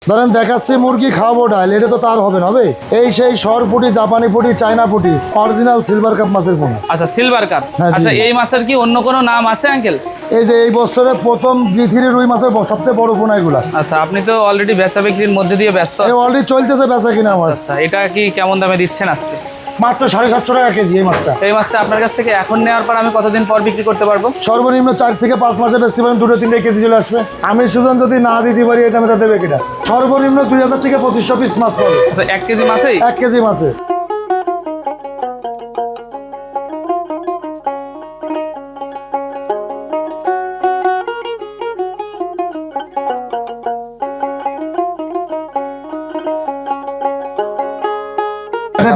ধরেন দেখাচ্ছি মুরগি খাওয়াবো ডাল, এটা তো তার হবে না, হবে এই সেই সর পুটি, জাপানি পুটি, চায়না পুটি, অরিজিনাল সিলভার কাপ মাছের পোনা। আচ্ছা, সিলভার কাপ। হ্যাঁ, জি। আচ্ছা, এই মাছের কি অন্য কোনো নাম আছে আঙ্কেল? এই যে এই বছরের প্রথম জি3 রুই মাছের সবচেয়ে বড় পোনা এগুলা। আচ্ছা, আপনি তো অলরেডি বেচা বিক্রির মধ্যে দিয়ে ব্যস্ত এই আছেন। অলরেডি চলতেছে বেচা কিনা আমার। আচ্ছা, এটা কি কেমন দামে দিচ্ছেন আজকে? মাত্র 750 টাকা কেজি এই মাছটা। এই মাছটা আপনার কাছ থেকে এখন নেওয়ার পর আমি কতদিন পর বিক্রি করতে পারবো? সর্বনিম্ন 4 থেকে 5 মাসে বেচতে পারেন, 2-3 কেজি চলে আসবে। আমি শুধু যদি না দিতে পারি এটা আমি দেবে কিনা। সর্বনিম্ন 2000 থেকে 2500 পিস মাছ পাবে। আচ্ছা, 1 কেজি মাছেই? 1 কেজি মাছে।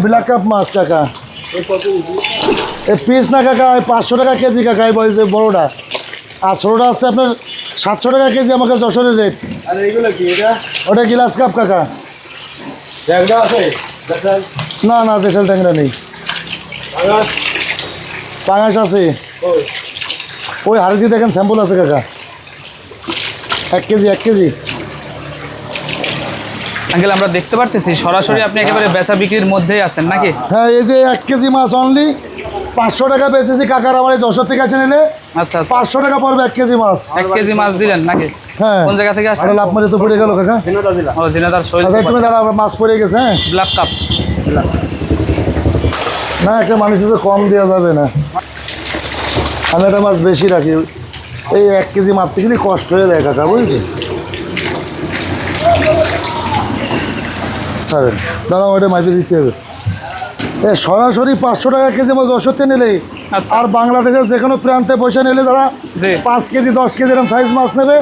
ব্ল্যাক কাপ মাছ কাকা, এই পিস না কাকা, 500 টাকা কেজি কাকা। এই বড়টা আর ছোটোটা আছে আপনার 700 টাকা কেজি আমাকে যশোরের রেট। আর এইগুলো কি এটা? ওটা গ্লাস কাপ কাকা। ট্যাংরা আছে? দেখেন। না না, দেশাল ট্যাংরা নেই। পাঙাশ? পাঙাশ আছে, ওই ওই হাড়ি দিয়ে দেখেন স্যাম্পল আছে কাকা। 1 কেজি 1 কেজি। আঙ্কেল, আমরা দেখতে পারতেছি সরাসরি আপনি একেবারে বেচা বিক্রির মধ্যেই আছেন নাকি? হ্যাঁ, এই যে 1 কেজি মাছ অনলি 500 টাকা বেচেছি কাকার আমার এই যশোর থেকে আছে নিলে। আচ্ছা আচ্ছা, 500 টাকা পড়বে 1 কেজি মাছ। 1 কেজি মাছ দিলেন নাকি? হ্যাঁ। কোন জায়গা থেকে আসছেন? আরে লাভ মারে তো পড়ে গেল কাকা। দিনটা দিলাম। ও, জিনাদার শৈল। আচ্ছা তুমি দাঁড়া, মাছ পড়ে গেছে। হ্যাঁ ব্ল্যাক কাপ। না, একটা মানুষের তো কম দেওয়া যাবে না। আমি একটা মাছ বেশি রাখি, এই 1 কেজি মাপতে গেলে কষ্ট হয়ে যায় কাকা, বুঝলি? স্যার দাঁড়াও, ওটা মাইপে দিতে হবে। এ সরাসরি 500 টাকা কেজি মাছ যশোরতে নিলে, আচ্ছা। আর বাংলাদেশের যে কোনো প্রান্তে পয়সা নিলে যারা জি। 5 কেজি 10 কেজি এরকম সাইজ মাছ নেবে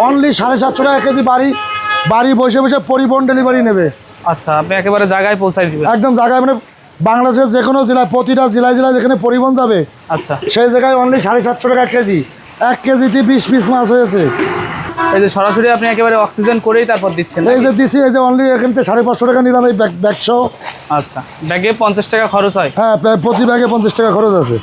অনলি 750 টাকা কেজি। বাড়ি বসে বসে পরিবহন ডেলিভারি নেবে। আচ্ছা, আপনি একেবারে জায়গায় পৌঁছাই দিবেন? একদম জায়গায়, মানে বাংলাদেশের যে কোনো জেলায়, প্রতিটা জেলায় যেখানে পরিবহন যাবে আচ্ছা, সেই জায়গায় অনলি 750 টাকা কেজি। 1 কেজিতে 20 পিস মাছ হয়েছে। এই যে সরাসরি আপনি একেবারে অক্সিজেন করেই তারপর দিচ্ছেন এই নাকি? যে দিছি, এই যে অনলি এখান থেকে 550 টাকা নিলাম এই ব্যাগ সহ। আচ্ছা, ব্যাগে 50 টাকা খরচ হয়? হ্যাঁ, প্রতি ব্যাগে 50 টাকা খরচ আছে।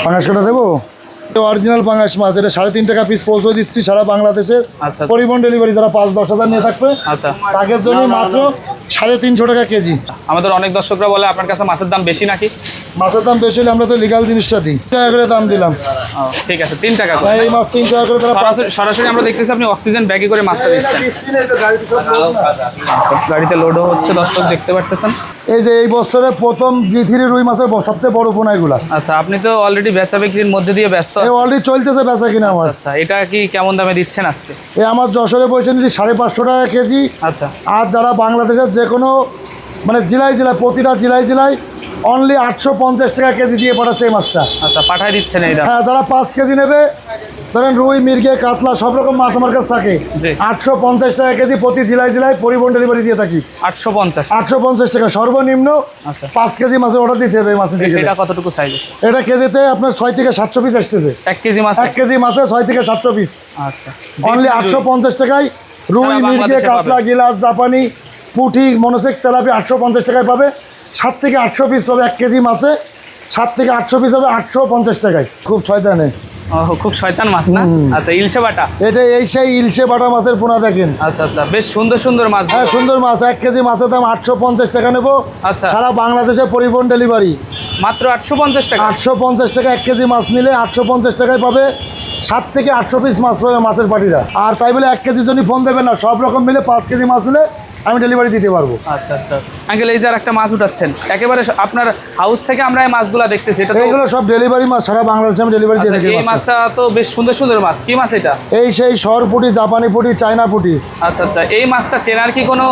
পাঙাশ কাটা দেবো? অরিজিনাল পাঙাশ মাছ, এটা 3.5 টাকা পিস পৌঁছে দিচ্ছি সারা বাংলাদেশের। আচ্ছা। পরিবহন ডেলিভারি যারা 5-10 হাজার নিয়ে থাকবে আচ্ছা, তাদের জন্য মাত্র 350 টাকা কেজি। আমাদের অনেক দর্শকরা বলে আপনার কাছে মাছের দাম বেশি নাকি? মাছের দাম বেশি হলে আমরা তো লিগাল জিনিসটা দিই, 3 টাকা করে দাম দিলাম। ও, ঠিক আছে, 3 টাকা করে। তাই এই মাছ 3 টাকা করে তারা সরাসরি আমরা দেখতেছি আপনি অক্সিজেন ব্যাগে করে মাছটা দিচ্ছেন। আচ্ছা, গাড়িতে লোডও হচ্ছে, দর্শক দেখতে পারতেছেন। এই যে এই বছরের প্রথম জি3 রুই মাছের সবচেয়ে বড় পোনা এগুলা। আচ্ছা, আপনি তো অলরেডি বেচা বিক্রির মধ্যে দিয়ে ব্যস্ত এই আছেন। অলরেডি চলতেছে বেচা কিনা আমার। আচ্ছা, এটা কি কেমন দামে দিচ্ছেন আজকে? এই আমার যশোরে বসে নিলি 550 টাকা কেজি। আচ্ছা আর যারা বাংলাদেশের যে কোনো মানে জেলায় প্রতিটা জেলায় অনলি 850 টাকা কেজি দিয়ে পাঠাচ্ছে এই মাছটা। আচ্ছা, পাঠাই দিচ্ছেন এইটা? হ্যাঁ, যারা 5 কেজি নেবে, ধরেন রুই, মির্গে, কাতলা সব রকম মাছ আমার কাছে থাকে। জি। 850 টাকা কেজি প্রতি জেলায় পরিবহন ডেলিভারি দিয়ে থাকি। 850? 850 টাকা সর্বনিম্ন। আচ্ছা, 5 কেজি মাছের অর্ডার দিতে হবে এই মাছের দিকে। এটা কতটুকু সাইজ আছে? এটা কেজিতে আপনার 6 থেকে 700 পিস আসতেছে। 1 কেজি মাছ? 1 কেজি মাছে 6 থেকে 700 পিস। আচ্ছা, অনলি 850 টাকায় রুই, সারা মির্গে, বাংলাদেশে কাতলা, গিলাস, জাপানি, পুঁটি, মনোসেক্স, তেলাপি 850 টাকায় পাবে। 7 থেকে 800 পিস হবে 1 কেজি মাছে। 7 থেকে 800 পিস হবে 850 টাকায়। খুব শয়তানে। ও, খুব শয়তান মাছ না? আচ্ছা, ইলশে বাটা? এটা এই সেই ইলশে বাটা মাছের পোনা দেখেন। আচ্ছা আচ্ছা, বেশ সুন্দর সুন্দর মাছ। হ্যাঁ, সুন্দর মাছ। 1 কেজি মাছের দাম 850 টাকা নেবো। আচ্ছা। সারা বাংলাদেশে পরিবহন ডেলিভারি। মাত্র 850 টাকা? 850 টাকা 1 কেজি মাছ নিলে 850 টাকায় পাবে 7 থেকে 800 পিস মাছ পাবে মাছের পাটিরা। আর তাই বলে 1 কেজির জন্য ফোন দেবেন না, সব রকম মিলে 5 কেজি মাছ নিলে আমি ডেলিভারি দিতে পারবো। আচ্ছা আচ্ছা, আঙ্কেল এই যে আর একটা মাছ উঠাচ্ছেন একেবারে আপনার হাউস থেকে আমরা এই মাছগুলা দেখতেছি, এটা তো এইগুলো সব ডেলিভারি মাছ, সারা বাংলাদেশে আমি ডেলিভারি দিয়ে আচ্ছা, থাকি। এই মাছটা তো বেশ সুন্দর সুন্দর মাছ। কি মাছ এটা? এই সেই সর পুটি, জাপানি পুটি, চায়না পুটি। আচ্ছা আচ্ছা, এই মাছটা চেনার কি কোনো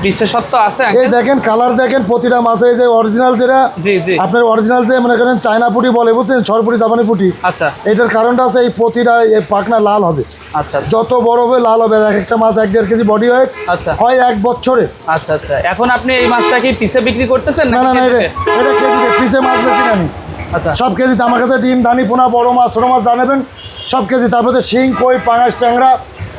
বিশেষত্ব আছে এই আঙ্কেল? দেখেন কালার দেখেন প্রতিটা মাছে। এই যে অরিজিনাল যেটা জি জি। আপনার অরিজিনাল যে মনে করেন চায়না পুটি বলে, বুঝছেন, সর পুটি, জাপানি পুটি। আচ্ছা এটার কারণটা আছে এই প্রতিটা এই পাখনা লাল হবে। আচ্ছা আচ্ছা যত বড় হবে লাল হবে। এক একটা মাছ 1-1.5 কেজি বডি ওয়েট আচ্ছা হয় 1 বছরে। আচ্ছা আচ্ছা, এখন আপনি এই মাছটা কি পিসে বিক্রি করতেছেন না নাকি না না, কেজিতে? এটা কেজিতে, পিসে মাছ বেশি না। আচ্ছা সব কেজিতে আমার কাছে ডিম, দানি, পোনা, বড় মাছ, ছোটো মাছ জানাবেন সব কেজি। তারপরে শিং, কই, পাঙাশ, ট্যাংরা,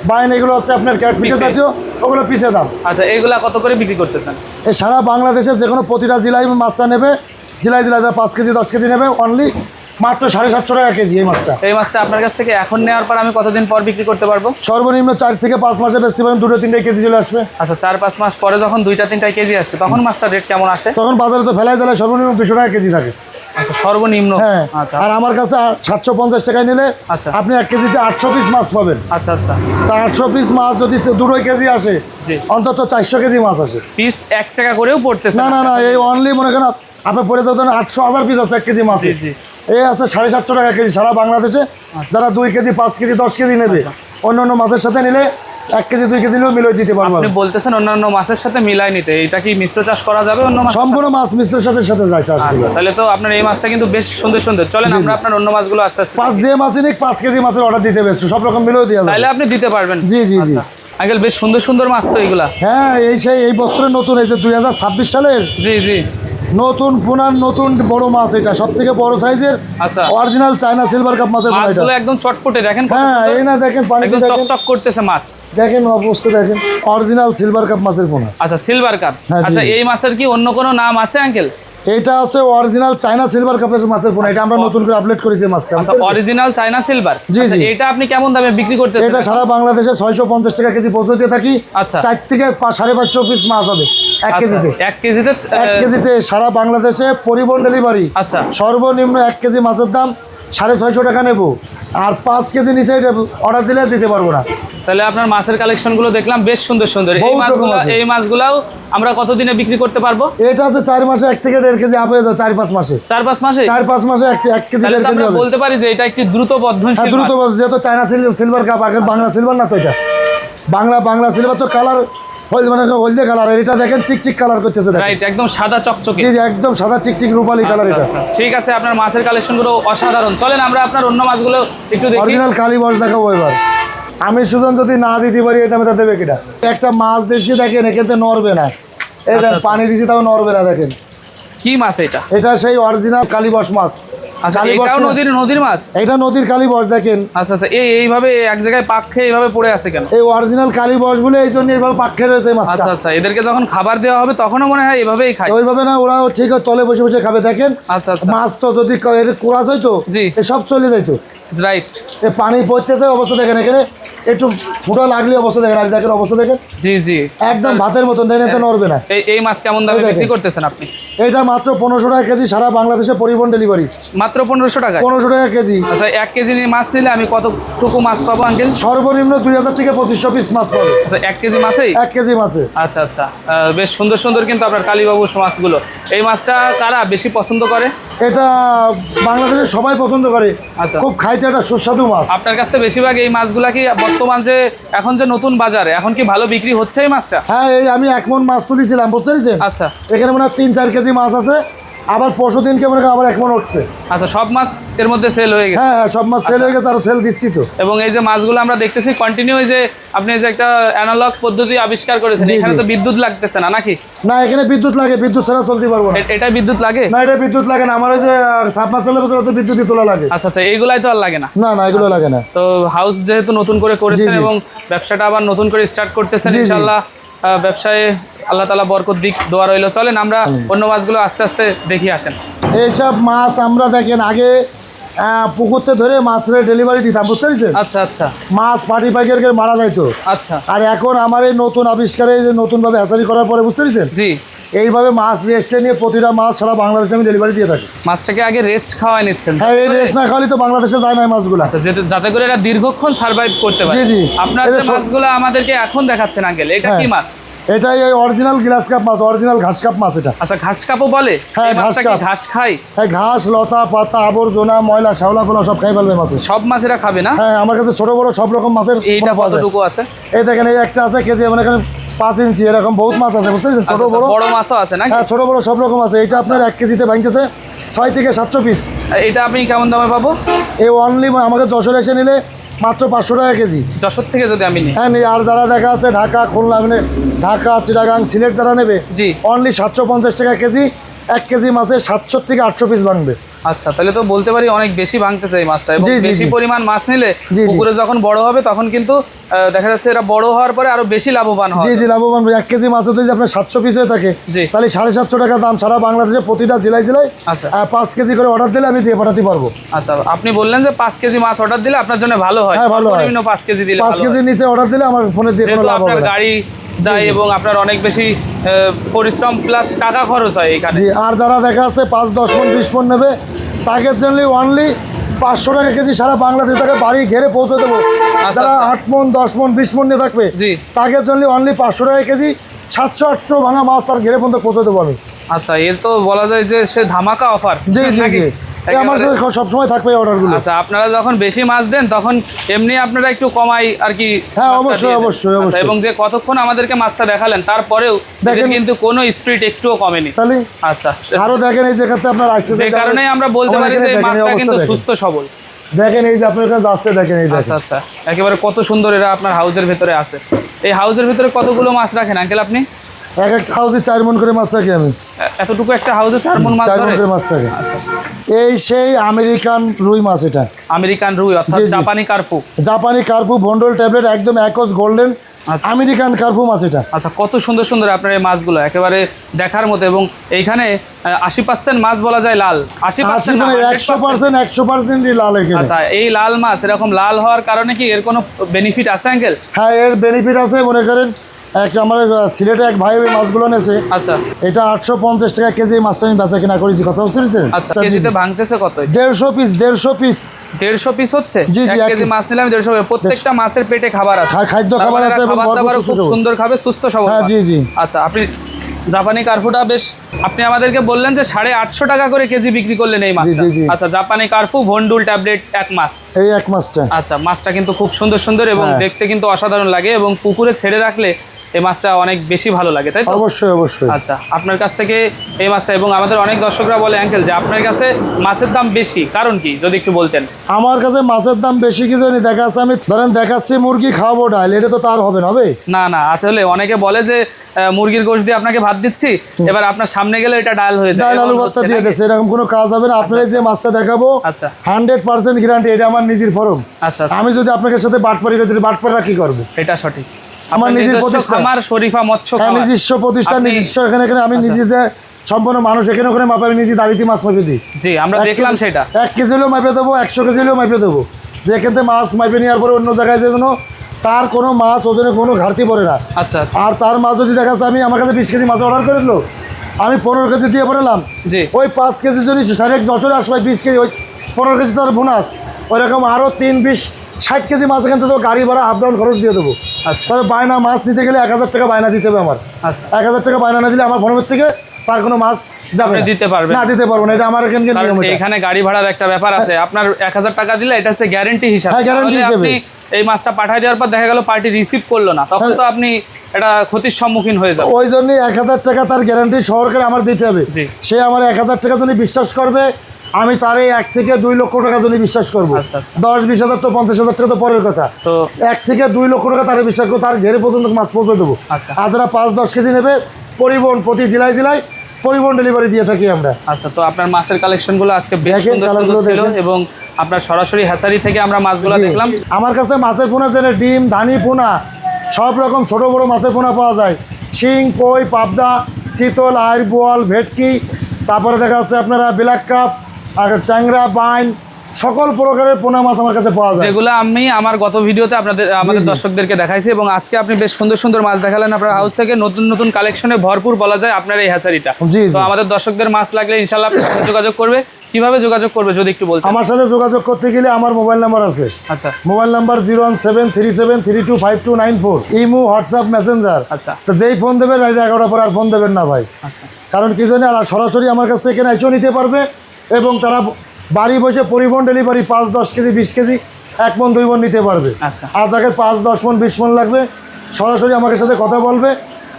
বাইন এগুলো হচ্ছে আপনার ক্যাটফিশ পিসে? জাতীয় ওগুলো পিসে দাম। আচ্ছা, এইগুলা কত করে বিক্রি করতেছেন? এই সারা বাংলাদেশে যে কোনো প্রতিটা জেলায় মাছটা নেবে, জেলায় যারা 5 কেজি 10 কেজি নেবে অনলি মাত্র 750 টাকা কেজি এই মাছটা। এই মাছটা আপনার কাছ থেকে এখন নেওয়ার পর আমি কতদিন পর বিক্রি করতে পারবো? সর্বনিম্ন 4 থেকে 5 মাসে বেচতে পারেন, 2-3 কেজি চলে আসবে। আচ্ছা, 4-5 মাস পরে যখন 2-3 কেজি আসবে তখন মাছটার রেট কেমন আসে? তখন বাজারে তো ফেলাই জ্বালায় সর্বনিম্ন 200 টাকা কেজি থাকে। আচ্ছা, সর্বনিম্ন। হ্যাঁ, আচ্ছা আর আমার কাছে 750 টাকায় নিলে আচ্ছা আপনি 1 কেজিতে 800 পিস মাছ পাবেন। আচ্ছা আচ্ছা, তা 800 পিস মাছ যদি 2 কেজি আসে, জি, অন্তত 400 কেজি মাছ আসে। পিস 1 টাকা করেও পড়তেছে? না, এই অনলি মনে করেন আপনার পরে ধরেন 800,000 পিস আছে 1 কেজি মাছ। জি জি, এই আছে 750 টাকা কেজি সারা বাংলাদেশে। যারা 2 কেজি 5 কেজি 10 কেজি নেবে, অন্যান্য মাছের সাথে নিলে 1 কেজি 2 কেজি নিলেও মিলিয়ে দিতে পারবো। আপনি বলতেছেন অন্যান্য মাছের সাথে মিলাই নিতে, এটা কি মিশ্র চাষ করা যাবে অন্য মাছ? সম্পূর্ণ মাছ মিশ্রের সাথে যায় চাষ। আচ্ছা, তাহলে তো আপনার এই মাছটা কিন্তু বেশ সুন্দর সুন্দর। চলেন আমরা আপনার অন্য মাছগুলো আস্তে আস্তে 5 যে মাছই নিক 5 কেজি মাছের অর্ডার দিতে হবে, সব রকম মিলিয়ে দেওয়া যাবে। তাহলে আপনি দিতে পারবেন? জি জি জি। আঙ্কেল, বেশ সুন্দর সুন্দর মাছ তো এগুলা। হ্যাঁ, এই বছরের নতুন, এই যে 2026 সালের জি জি, নতুন পোনার নতুন বড় মাছ, এটা সব থেকে বড় সাইজের আচ্ছা, অরিজিনাল চায়না সিলভার কাপ মাছের পোনা এটা। মাছগুলো একদম চটপটে, দেখেন কত হ্যাঁ, সুন্দর। এই না দেখেন পানিতে একদম দেখেন, চকচক করতেছে মাছ। দেখেন অবস্থা দেখেন, অরিজিনাল সিলভার কাপ মাছের পোনা। আচ্ছা, সিলভার কাপ। হ্যাঁ, জি, আচ্ছা, জি। এই মাছের কি অন্য কোনো নাম আছে আঙ্কেল? এটা আছে অরিজিনাল চায়না সিলভার কাপের মাছের পোনা, এটা আমরা নতুন করে আপডেট করেছি মাছটা। আচ্ছা, অরিজিনাল চায়না সিলভার। জি, আচ্ছা, জি। এটা আপনি কেমন দামে বিক্রি করতেছেন? এটা সারা বাংলাদেশে 650 টাকা কেজি পৌঁছে দিয়ে থাকি। আচ্ছা। 4 থেকে 550 পিস মাছ হবে 1 কেজিতে। 1 কেজিতে 1 কেজিতে সারা বাংলাদেশে পরিবহন ডেলিভারি। আচ্ছা, সর্বনিম্ন 1 কেজি মাছের দাম 650 টাকা নেব, আর 5 কেজি নিচে অর্ডার দিলে দিতে পারবো না। তাহলে আপনার মাছের কালেকশনগুলো দেখলাম বেশ সুন্দর সুন্দর। এই মাছগুলাও আমরা কতদিনে বিক্রি করতে পারবো? এটা আছে 4 মাসে 1 থেকে 1.5 কেজি আপ হয়ে যায়। 4-5 মাসে 4-5 মাসে 4-5 মাসে 1 কেজি 1.5 কেজি হবে। বলতে পারি যে এটা একটি দ্রুত হ্যাঁ, বর্ধনশীল দ্রুত মাছ। যেহেতু চায়না সিলভার কাপ, আগে বাংলা সিলভার না তো, এটা বাংলা সিলভার তো কালার হলদে কালার। এটা দেখেন চিকচিক কালার করতেছে, দেখেন। রাইট, একদম সাদা চকচকে। জি, একদম সাদা চিকচিক রূপালী কালার এটা। আচ্ছা, ঠিক আছে, আপনার মাছের কালেকশনগুলো অসাধারণ। চলেন আমরা আপনার অন্য মাছগুলো একটু দেখি। অরিজিনাল কালী বস দেখাবো এবার। আমি শুধু যদি না দিতে পারি এটা আমি দেবে কিনা। একটা মাছ দিচ্ছি দেখেন, এখানে নড়বে না। এই দেখেন, পানি দিচ্ছি তাও নড়বে না, দেখেন। কি মাছ এটা? এটা সেই অরিজিনাল কালীবস মাছ। আচ্ছা, কালীবস এটাও না? নদীর মাছ? এটা নদীর কালীবস, দেখেন। আচ্ছা আচ্ছা, এইভাবে এক জায়গায় পাক খেয়ে এইভাবে পড়ে আছে কেন? এই অরিজিনাল কালীবস বলে এই জন্য এইভাবে পাক্ষে রয়েছে এই মাছটা। আচ্ছা আচ্ছা, এদেরকে যখন খাবার দেওয়া হবে তখনও মনে হয় এভাবেই খায়? ওইভাবে না, ওরা ঠিক তলে বসে বসে খাবে, দেখেন। আচ্ছা আচ্ছা, মাছ তো যদি কোরাস হইতো, জি, সব চলে যাইতো। রাইট। এই পানি পড়তেছে অবস্থা দেখেন, এখানে একটু ফুটা লাগলে অবস্থা দেখেন, আর দেখেন অবস্থা দেখেন, জি জি, একদম ভাতের মতন, দেখেন, তো নড়বে না। এই মাছ কেমন দামে এই দেখেন। বিক্রি করতেছেন আপনি? এটা মাত্র 1500 টাকা কেজি, সারা বাংলাদেশে পরিবহন ডেলিভারি। মাত্র 1500 টাকায়? 1500 টাকা কেজি। আচ্ছা, 1 কেজি মাছ নিলে আমি কতটুকু মাছ পাবো আঙ্কেল? সর্বনিম্ন 2000 থেকে 2500 পিস মাছ পাবে। আচ্ছা, 1 কেজি মাছেই? 1 কেজি মাছে। আচ্ছা আচ্ছা, বেশ সুন্দর সুন্দর কিন্তু আপনার কালীবাবুর মাছগুলো। এই মাছটা কারা বেশি পছন্দ করে? এটা বাংলাদেশে সবাই পছন্দ করে। আচ্ছা, খুব খাইতে একটা সুস্বাদু মাছ। আপনার কাছ থেকে বেশিরভাগ এই মাছগুলা কি বর্তমান যে এখন যে নতুন বাজারে এখন কি ভালো বিক্রি হচ্ছে এই মাছটা? হ্যাঁ, এই আমি 1 মণ মাছ তুলেছিলাম, বুঝতে পেরেছেন। আচ্ছা, এখানে মনে হয় 3-4 কেজি মাছ আছে, আবার পরশু দিনকে মনে হয় আবার 1 মণ উঠবে। আচ্ছা, সব মাছ এর মধ্যে সেল হয়ে গেছে? হ্যাঁ, সব মাছ সেল হয়ে গেছে, আর সেল দিচ্ছি তো। এবং এই যে মাছগুলো আমরা দেখতেছি কন্টিনিউ, এই যে আপনি যে একটা অ্যানালগ পদ্ধতি আবিষ্কার করেছেন, জি, এখানে জি। তো বিদ্যুৎ লাগতেছে না নাকি? না, এখানে বিদ্যুৎ লাগে, বিদ্যুৎ ছাড়া চলতে পারবো না। এটা বিদ্যুৎ লাগে? না, এটা বিদ্যুৎ লাগে না। আমার ওই যে সাবমার্সিবল বছর তো বিদ্যুৎই তোলা লাগে। আচ্ছা আচ্ছা, এইগুলাই তো আর লাগে না? না, এগুলো লাগে না। তো হাউস যেহেতু নতুন করে করেছেন জি, জি। এবং ব্যবসাটা আবার নতুন করে স্টার্ট করতেছেন, জি, জি। ইনশাআল্লাহ ব্যবসায় আল্লাহ তাআলা বরকত দিক, দোয়া রইল। চলেন আমরা অন্য মাছগুলো আস্তে আস্তে দেখি, আসেন। এইসব মাছ আমরা দেখেন আগে পুকুরতে ধরে মাছের ডেলিভারি দিতাম, বুঝতে পেরেছেন। আচ্ছা আচ্ছা মাছ পাটি পাইকারকে মারা যাইতো। আচ্ছা, আর এখন আমার এই নতুন আবিষ্কারে যে নতুনভাবে হ্যাচারি করার পরে, বুঝতে পেরেছেন, জি, এইভাবে মাছ রেস্টে নিয়ে প্রতিটা মাছ সারা বাংলাদেশে আমি ডেলিভারি দিয়ে থাকি। মাছটাকে আগে রেস্ট খাওয়াই নিচ্ছেন? হ্যাঁ, এই রেস্ট না খাওয়ালে তো বাংলাদেশে যায় না এই মাছগুলো। আচ্ছা, যাতে করে এটা দীর্ঘক্ষণ সার্ভাইভ করতে পারে। জি, জি। আপনার এই যে যে মাছগুলো আমাদেরকে এখন দেখাচ্ছেন আঙ্কেল, এটা হ্যাঁ। কি মাছ? এটাই এই অরিজিনাল গ্লাস কাপ মাছ, অরিজিনাল ঘাস কাপ মাছ এটা। আচ্ছা, ঘাস কাপও বলে? হ্যাঁ, এই মাছটা ঘাস কি কাপ। ঘাস খায়? হ্যাঁ, ঘাস, লতা পাতা, আবর্জনা, ময়লা শ্যাওলা ফোলা সব খাই ফেলবে মাছে। সব মাছেরা খাবে না? হ্যাঁ, আমার কাছে ছোট বড় সব রকম মাছের এইটা পোনা পাওয়া যায়। কতটুকু আছে? এই দেখেন, এই একটা আছে কেজি, মানে এখানে 5 ইঞ্চি, এরকম বহুত মাছ আছে, বুঝতে পেরেছেন, ছোট আচ্ছা, বড়। বড় মাছও আছে নাকি? হ্যাঁ, ছোট বড় সব রকম আছে। এটা আপনার 1 কেজিতে ভাঙতেছে 6 থেকে 700 পিস। এটা আপনি কেমন দামে পাবো? এই অনলি আমাকে যশোর এসে নিলে মাত্র 500 টাকা কেজি। যশোর থেকে যদি আমি নিই? হ্যাঁ, আর যারা দেখা আছে ঢাকা, খুলনা, মানে ঢাকা, চিটাগাং, সিলেট যারা নেবে, জি, অনলি 750 টাকা কেজি। 1 কেজি মাছে 700 থেকে 800 পিস ভাঙবে। আচ্ছা, তাহলে তো বলতে পারি অনেক বেশি ভাঙতেছে এই মাছটা, এবং জি, জি, বেশি জি। পরিমাণ মাছ নিলে জি, জি। পুকুরে যখন বড় হবে তখন কিন্তু দেখা যাচ্ছে এরা বড় হওয়ার পরে আরো বেশি লাভবান হয়। জি জি, লাভবান। 1 কেজি মাছে যদি আপনার 700 পিস হয়ে থাকে, জি। তাহলে 750 টাকা দাম। সারা বাংলাদেশে প্রতিটা জেলায় জেলায় আচ্ছা 5 কেজি করে অর্ডার দিলে আমি দিয়ে পাঠাতে পারবো। আচ্ছা, আপনি বললেন যে 5 কেজি মাছ অর্ডার দিলে আপনার জন্য ভালো হয়। হ্যাঁ, ভালো হয়। সর্বনিম্ন 5 কেজি দিলে 5 ভালো হয়। কেজির নিচে অর্ডার দিলে আমার ফোনে দিয়ে কোনো যেহেতু লাভ আপনার হবে না। গাড়ি যায় এবং আপনার অনেক বেশি পরিশ্রম প্লাস টাকা খরচ হয় এখানে। জি, আর যারা দেখা আছে 5, 10 মন 20 মন নেবে, তাদের জন্য অনলি 500 টাকা কেজি সারা বাংলাদেশ থেকে বাড়ি ঘেরে পৌঁছে দেবো। আচ্ছা, যারা আচ্ছা। 8 মন 10 মন 20 মন নিয়ে থাকবে, জি। তাদের জন্য অনলি 500 টাকা কেজি 700-800 ভাঙা মাছ তার ঘেরে পর্যন্ত পৌঁছে দেবো আমি। আচ্ছা, এর তো বলা যায় যে সে ধামাকা অফার। জি জি জি, এই আমার সাথে সবসময় থাকবে এই অর্ডারগুলো। আচ্ছা, আপনারা যখন বেশি মাছ দেন তখন এমনি আপনারা একটু কমাই আর কি। হ্যাঁ, মাছটা অবশ্যই, দিয়ে দেন। অবশ্যই, আচ্ছা, অবশ্যই। এবং যে কতক্ষণ আমাদেরকে মাছটা দেখালেন তারপরেও দেখেন। এদের কিন্তু কোনো স্পিড একটুও কমেনি। তাহলে আচ্ছা, আরো দেখেন এই জায়গাতে আপনার আসছে, যে কারণে আমরা বলতে পারি যে এই মাছটা কিন্তু সুস্থ সবল। দেখেন এই যে আপনার কাছে আসছে, দেখেন এই আচ্ছা দেখেন। আচ্ছা, একেবারে কত সুন্দর এরা আপনার হাউসের ভেতরে আছে। এই হাউসের ভিতরে কতগুলো মাছ রাখেন আঙ্কেল আপনি? এক একটা হাউসে 4 মন করে মাছ রাখি আমি। এতটুকু একটা হাউসে 4 মন মাছ 4 মন ধরে? করে মাছ থাকে। আচ্ছা, এই সেই আমেরিকান রুই মাছ, এটা আমেরিকান রুই অর্থাৎ জি, জি। জাপানি কার্পু। জাপানি কার্পু ভন্ডল ট্যাবলেট, একদম একজ গোল্ডেন আচ্ছা। আমেরিকান কার্পু মাছ এটা। আচ্ছা, কত সুন্দর সুন্দর আপনার এই মাছগুলো, একেবারে দেখার মতো। এবং এইখানে 80% মাছ বলা যায় লাল। 80% না, 100%। 100% লাল এখানে। আচ্ছা, এই লাল মাছ এরকম লাল হওয়ার কারণে কি এর কোনো বেনিফিট আছে আঙ্কেল? হ্যাঁ, এর বেনিফিট আছে। মনে করেন আমার সিলেটে এক ভাই ওই মাছগুলো নেছে, আচ্ছা এটা 850 টাকা কেজি এই মাছটা আমি বেচা কিনা করেছি। কথা বুঝতে পেরেছেন? আচ্ছা, কেজিতে ভাঙতেছে কত? 150 পিস 150 পিস 150 পিস হচ্ছে। জি, জি, 1 এক কেজি কেজি। মাছ নিলে আমি 150। প্রত্যেকটা মাছের পেটে খাবার আছে, খাদ্য তার খাবার মানে আছে এরা এবং খাবার ভরপুর দাবারও খুব সুস্থ সবল। সুন্দর খাবে, সুস্থ সবল হ্যাঁ, মাছ। জি, জি। আচ্ছা, আপনি জাপানি কার্পুটা বেশ, আপনি আমাদেরকে বললেন যে 850 টাকা করে কেজি বিক্রি করলেন এই মাছটা। জি, জি। আচ্ছা, জাপানি কার্পু ভন্ডুল ট্যাবলেট এক মাছ। এই এক মাছটা। আচ্ছা, মাছটা কিন্তু খুব সুন্দর সুন্দর এবং হ্যাঁ। দেখতে কিন্তু অসাধারণ লাগে, এবং পুকুরে ছেড়ে রাখলে এই মাছটা অনেক বেশি ভালো লাগে, তাই তো? অবশ্যই অবশ্যই। আচ্ছা, আপনার কাছ থেকে এই মাছটা, এবং আমাদের অনেক দর্শকরা বলে আঙ্কেল যে আপনার কাছে মাছের দাম বেশি, কারণ কি যদি একটু বলতেন? আমার কাছে মাছের দাম বেশি কি জানি দেখাচ্ছে, আমি ধরেন দেখাচ্ছি মুরগি খাওয়াবো ডাল, এটা তো তার হবে না হবে। না না, আসলে অনেকে বলে যে মুরগির গোশত দিয়ে আপনাকে ভাত দিচ্ছি, এবার আপনার সামনে গেলে এটা ডাল হয়ে যায়, ডাল আলু এমন ভর্তা হচ্ছে দিয়ে নাকি? দিচ্ছে, এরকম কোনো কাজ হবে না। আপনার যে মাছটা দেখাবো আচ্ছা 100% গ্যারান্টি, এটা আমার নিজের ফরম। আচ্ছা আচ্ছা, আমি যদি আপনাদের সাথে বাটপারি করি, বাটপাররা কি করবে? এটা সঠিক। আমার আপনার নিজের নিজস্ব প্রতিষ্ঠান। খামার শরীফা মৎস্য হ্যাঁ, খামার। নিজস্ব প্রতিষ্ঠান, আপনি- নিজস্ব এখানে আমি নিজে যে সম্পূর্ণ মানুষ এখানে ওখানে মাপে, আমি নিজে দাঁড়িয়ে মাছ মাপে দিই। জি, আমরা দেখলাম সেটা। 1 কেজি হলেও মাপে দেবো, 100 কেজি হলেও মাপে দেবো। যে এখান থেকে মাছ মাপে নেওয়ার পরে অন্য জায়গায় যে জন্য তার কোনো মাছ ওজনে কোনো ঘাটতি পড়ে না। আচ্ছা আচ্ছা, আর তার মাছ যদি দেখা যাচ্ছে আমি আমার কাছে 20 কেজি মাছ অর্ডার করে দিলো, আমি 15 কেজি দিয়ে পড়ালাম, জি ওই 5 কেজি যদি সাড়ে 10 আসবে 20 কেজি, ওই 15 কেজি তার বোনাস, ওইরকম আরও 3, 20, 60 কেজি মাছ এখান থেকে তো গাড়ি ভাড়া আপ ডাউন খরচ দিয়ে দেবো। আচ্ছা তবে বায়না মাছ নিতে গেলে 1000 টাকা বায়না দিতে হবে আমার। আচ্ছা, 1000 টাকা বায়না না দিলে আমার ফোনের থেকে তার কোনো মাছ যাবে আপনি না। দিতে পারবেন না, দিতে পারবো না, এটা আমার এখানকার কারণ নিয়ম। এটা এখানে গাড়ি ভাড়ার একটা ব্যাপার আছে। আপনার 1000 টাকা দিলে এটা হচ্ছে গ্যারান্টি হিসাবে। হ্যাঁ, guarantee তাহলে হিসেবে। আপনি এই মাছটা পাঠিয়ে দেওয়ার পর দেখা গেল পার্টি রিসিভ করলো না, তখন তো আপনি এটা ক্ষতির সম্মুখীন হয়ে যাবেন। ওই জন্যই 1000 টাকা তার গ্যারান্টি সরকারে আমার দিতে হবে। জি। সে আমার 1000 টাকা যদি বিশ্বাস করবে, আমি তার 1 থেকে 2 লক্ষ টাকা যদি বিশ্বাস করবো। আচ্ছা, আচ্ছা। 10-20 হাজার তো 50,000 টাকা তো পরের কথা। তো 1 থেকে 2 লক্ষ টাকা তার বিশ্বাস করবো, তার ঘেরে পর্যন্ত মাছ পৌঁছে দেবো। আচ্ছা। আর যারা 5-10 কেজি নেবে, পরিবহন প্রতি জেলায় জেলায় পরিবহন ডেলিভারি দিয়ে থাকি আমরা। আচ্ছা, তো আপনার মাছের কালেকশনগুলো আজকে বেশ দেখেন, সুন্দর সুন্দর কালারগুলো ছিল, দেখেন। এবং আপনার সরাসরি হ্যাচারি থেকে আমরা মাছগুলো জি। দেখলাম। আমার কাছে মাছের পোনা যেন ডিম, ধানি পোনা, সব রকম ছোট বড় মাছের পোনা পাওয়া যায়। শিং, কই, পাবদা, চিতল, আইর, বোয়াল, ভেটকি, তারপরে দেখা যাচ্ছে আপনারা ব্ল্যাক কাপ, আর ট্যাংরা, বাইন, সকল প্রকারের পোনা মাছ আমার কাছে পাওয়া যায়। যেগুলো আমি আমার গত ভিডিওতে আমাদের জি। দর্শকদেরকে দেখাইছি, এবং আজকে আপনি বেশ সুন্দর সুন্দর মাছ দেখালেন আপনার হাউস থেকে। নতুন নতুন কালেকশনে ভরপুর বলা যায় আপনার এই হ্যাচারিটা। জি, তো জি। আমাদের দর্শকদের মাছ লাগলে ইনশাল্লাহ আপনার সাথে যোগাযোগ করবে। কিভাবে যোগাযোগ করবে যদি একটু বলতেন? আমার সাথে যোগাযোগ করতে গেলে আমার মোবাইল নাম্বার আছে। আচ্ছা mobile number 01737325294, imo, WhatsApp, Messenger. আচ্ছা তো যেই ফোন দেবেন রাত 11টার পর আর ফোন দেবেন না ভাই। আচ্ছা, কারণ কি জানি, আর সরাসরি আমার কাছ থেকে এসেও নিতে পারবে, এবং তারা বাড়ি বসে পরিবহন ডেলিভারি 5-10 কেজি 20 কেজি 1 মন 2 মন নিতে পারবে। আচ্ছা। আর যাকে 5-10 মন 20 মন লাগবে, সরাসরি আমার সাথে কথা বলবে।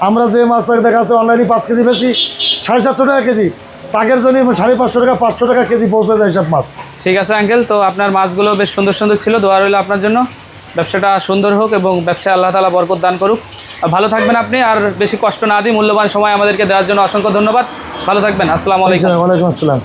আমরা যে মাছটাকে দেখা আছে অনলাইনে 5 কেজি বেশি 750 টাকা কেজি, তাকের জন্য 550 টাকা 500 টাকা কেজি পৌঁছে যায় সব মাছ। ঠিক আছে আঙ্কেল, তো আপনার মাছগুলো বেশ সুন্দর সুন্দর ছিল। দোয়া রইল আপনার জন্য, ব্যবসাটা সুন্দর হোক এবং ব্যবসায় আল্লাহ তাআলা বরকত দান করুক। ভালো থাকবেন আপনি, আর বেশি কষ্ট না দিই, মূল্যবান সময় আমাদেরকে দেওয়ার জন্য অসংখ্য ধন্যবাদ। ভালো থাকবেন, আসসালামু আলাইকুম। ওয়ালাইকুম আসসালাম।